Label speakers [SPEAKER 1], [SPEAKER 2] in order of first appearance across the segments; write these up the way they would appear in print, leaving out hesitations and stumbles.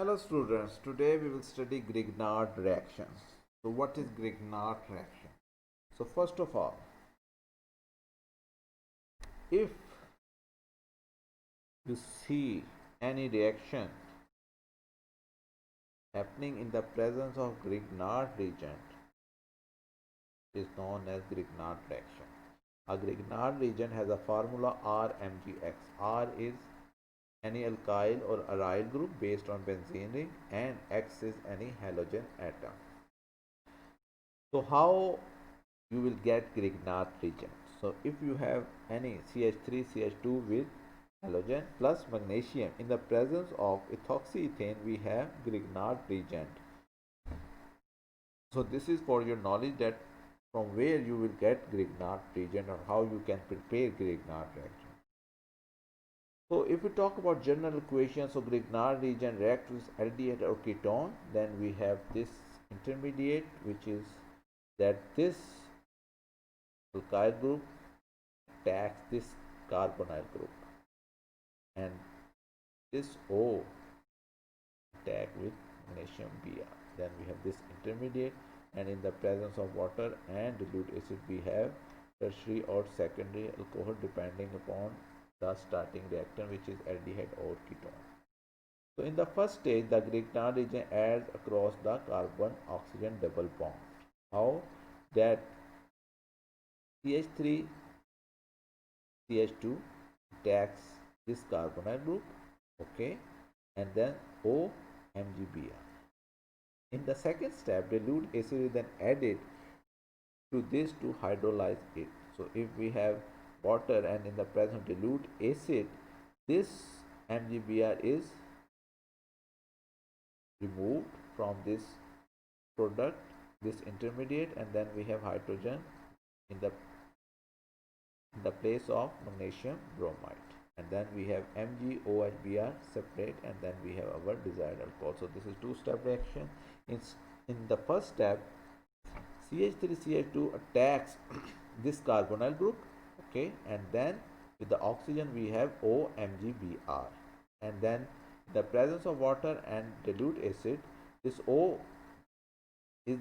[SPEAKER 1] Hello students, today we will study Grignard reactions. So what is Grignard reaction? So first of all, if you see any reaction happening in the presence of Grignard reagent, it is known as Grignard reaction. A Grignard reagent has a formula RMgX. R is any alkyl or aryl group based on benzene ring and X is any halogen atom. So how you will get Grignard reagent? So if you have any CH3 CH2 with halogen plus magnesium in the presence of ethoxyethane, we have Grignard reagent. So this is for your knowledge that from where you will get Grignard reagent or how you can prepare Grignard reaction. So if we talk about general equations of Grignard reagent react with aldehyde or ketone, then we have this intermediate, which is that this alkyl group attacks this carbonyl group and this O attack with magnesium Br. Then we have this intermediate, and in the presence of water and dilute acid we have tertiary or secondary alcohol depending upon the starting reactant, which is aldehyde or ketone. So in the first stage the Grignard reagent adds across the carbon oxygen double bond. How? That CH3 CH2 attacks this carbonyl group, okay, and then OMgBr. In the second step, dilute acid is then added to this to hydrolyze it. So if we have water and in the presence of dilute acid, this MgBr is removed from this product, this intermediate, and then we have hydrogen in the place of magnesium bromide, and then we have MgOHBr separate, and then we have our desired alcohol. So this is two-step reaction. In the first step, CH3CH2 attacks this carbonyl group, okay, and then with the oxygen we have OMgBr, and then in the presence of water and dilute acid, this O is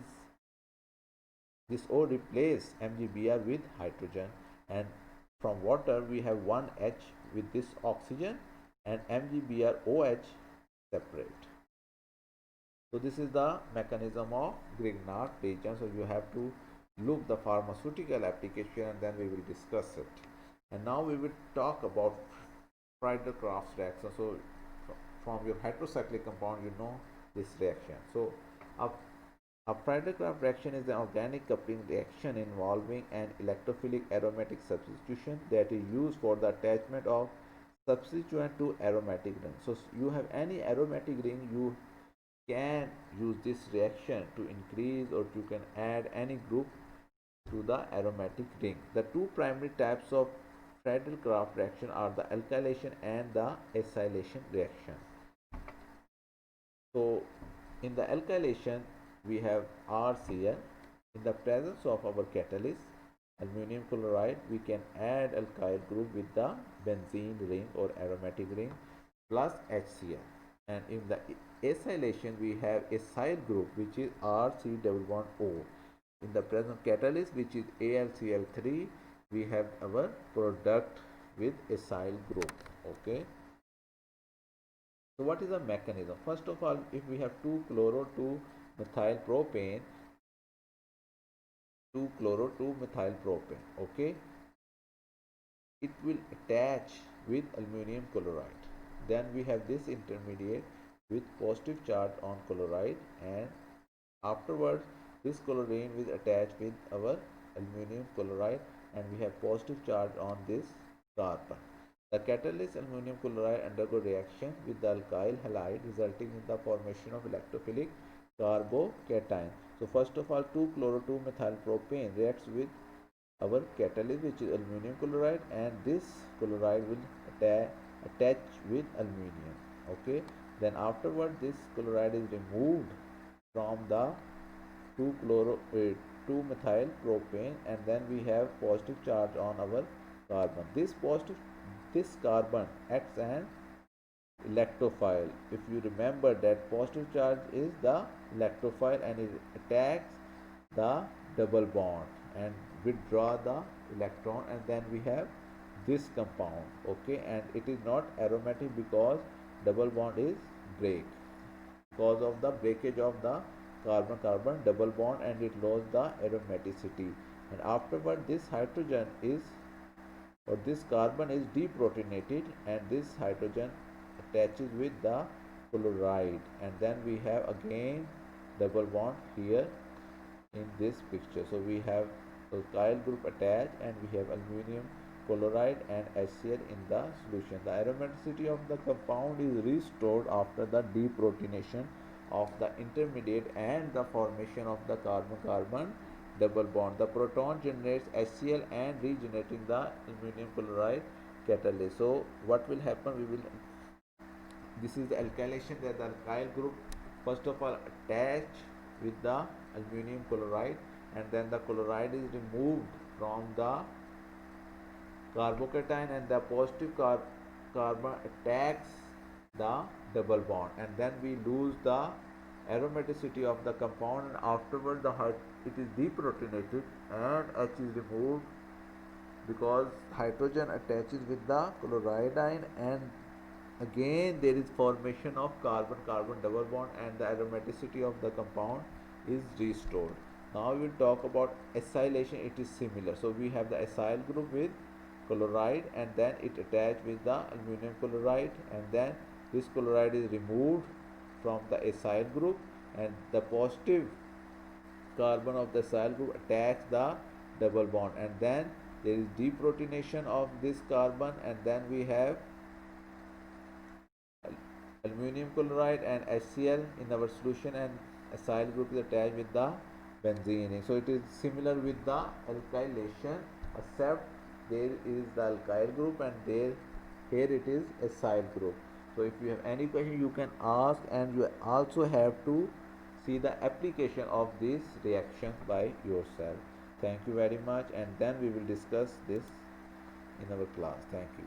[SPEAKER 1] this O replace MgBr with hydrogen, and from water we have one H with this oxygen and MgBr OH separate. So this is the mechanism of Grignard reagent. So you have to look the pharmaceutical application and then we will discuss it. And now we will talk about Friedel-Crafts reaction. So from your heterocyclic compound you know this reaction. So a Friedel-Crafts reaction is an organic coupling reaction involving an electrophilic aromatic substitution that is used for the attachment of substituent to aromatic ring. So you have any aromatic ring, you can use this reaction to increase or you can add any group to the aromatic ring. The two primary types of Friedel-Crafts reaction are the alkylation and the acylation reaction. So in the alkylation we have RCl. In the presence of our catalyst aluminum chloride, we can add alkyl group with the benzene ring or aromatic ring plus HCl. And in the acylation we have acyl group, which is RC double bond O. In the presence of catalyst, which is AlCl3, we have our product with acyl group, okay. So what is the mechanism? First of all, if we have 2-chloro-2-methyl propane, 2-chloro-2-methyl propane, okay, it will attach with aluminum chloride. Then we have this intermediate with positive charge on chloride, and afterwards this chlorine will attach with our aluminum chloride and we have positive charge on this carbon. The catalyst aluminum chloride undergo reaction with the alkyl halide resulting in the formation of electrophilic carbocation. So first of all, 2-chloro-2-methyl propane reacts with our catalyst, which is aluminum chloride, and this chloride will attach with aluminum, okay. Then afterward this chloride is removed from the 2-methyl propane, and then we have positive charge on our carbon. This carbon acts electrophile. If you remember that positive charge is the electrophile and it attacks the double bond and withdraw the electron, and then we have this compound, okay, and it is not aromatic because double bond is break because of the breakage of the carbon carbon double bond, and it lost the aromaticity, and afterward this hydrogen is, or this carbon is deprotonated, and this hydrogen attaches with the chloride, and then we have again double bond here in this picture. So we have alkyl group attached and we have aluminum chloride and HCl in the solution. The aromaticity of the compound is restored after the deprotonation of the intermediate and the formation of the carbon-carbon double bond. The proton generates HCl and regenerating the aluminum chloride catalyst. So what will happen? This is the alkylation, that the alkyl group first of all attach with the aluminum chloride, and then the chloride is removed from the carbocation, and the positive carbon attacks the double bond, and then we lose the aromaticity of the compound, and afterward it is deprotonated and H is removed because hydrogen attaches with the chloride, and again there is formation of carbon carbon double bond and the aromaticity of the compound is restored. Now we will talk about acylation. It is similar. So we have the acyl group with chloride, and then it attached with the aluminum chloride, and then this chloride is removed from the acyl group, and the positive carbon of the acyl group attacks the double bond, and then there is deprotonation of this carbon, and then we have aluminum chloride and HCl in our solution, and acyl group is attached with the benzene. So it is similar with the alkylation, except there is the alkyl group and here it is acyl group. So if you have any question you can ask, and you also have to see the application of this reaction by yourself. Thank you very much, and then we will discuss this in our class. Thank you.